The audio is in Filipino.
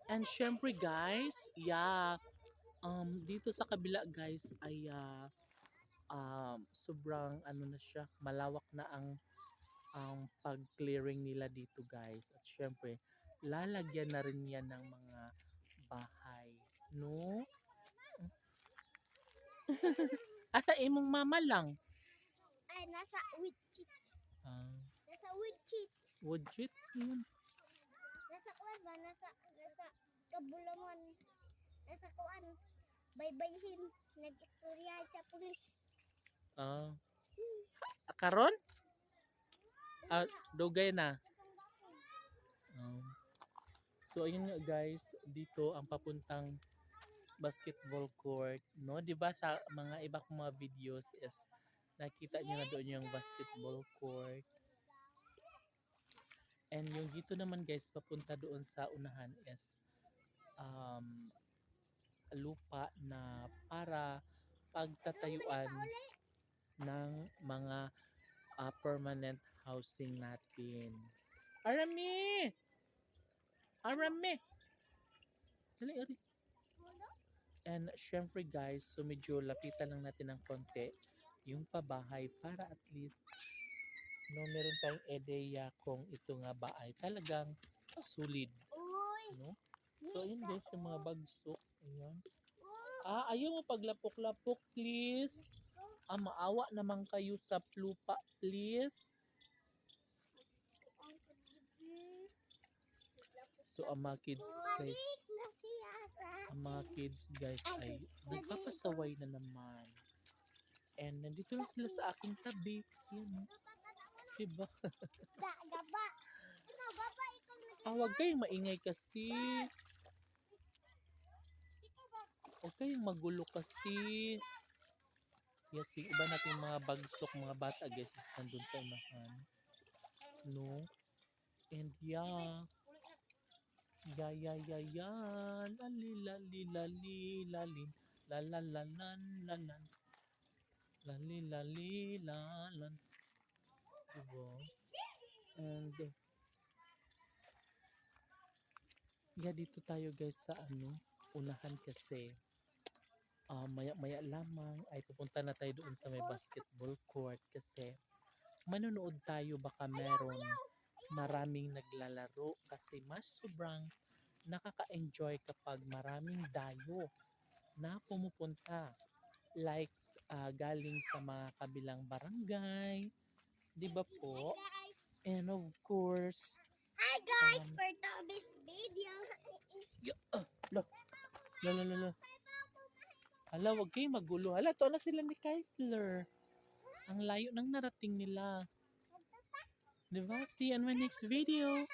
And syempre guys, yeah, dito sa kabila guys ay sobrang ano na siya, malawak na ang pag-clearing nila dito guys. At syempre, lalagyan na rin yan ng mga bahay, no? Asa imong mama lang? Ay, nasa Wichit. Ah, Nasa Wichit. Wojit yun. Nasa kuan ba? Nasa Kabulaman. Nasa kuan. Baybayhin. Nag-istorya sa pulis. Ah, karon? Dugay na. Um, so ayun nga guys, dito ang papuntang basketball court, no? 'Di ba sa mga iba kong mga videos is nakita niyo na doon yung basketball court. And yung dito naman guys, papunta doon sa unahan is um, lupa na para pagtatayuan ng mga permanent housing natin. Arami! Arami! Dali, ari. And syempre guys, so medyo lapitan lang natin ng konti yung pabahay para at least no, meron tayong ideya kung ito nga ba ay talagang solid, no? So ayun guys, yung mga bagsok, ayan. Ayaw mo paglapok-lapok please. Maawa naman kayo sa lupa please. So ang mga kids guys ay nagpapasaway na naman. And nandito lang sila sa aking tabi. Yun, diba? Huwag kayong maingay kasi. Huwag kayong magulo kasi. Yes, yung iba natin mga bagsok, mga bata guys is nandun sa unahan. No? And yeah. Yeah. Lali, lali, lali, lalin. Lalalalan, lalan. Lali, lali, lalan. Diba? And yeah, dito tayo guys sa unahan kasi maya-maya lamang ay pupunta na tayo doon sa may basketball court kasi manonood tayo, baka meron maraming naglalaro kasi mas sobrang nakaka-enjoy kapag maraming dayo na pumupunta, like galing sa mga kabilang barangay, di ba po? And of course, Hi guys, for this video. la. Hala, wag kayo magulo. Hala, to na sila ni Kaisler. Ang layo ng narating nila. Diba? See you on my next video.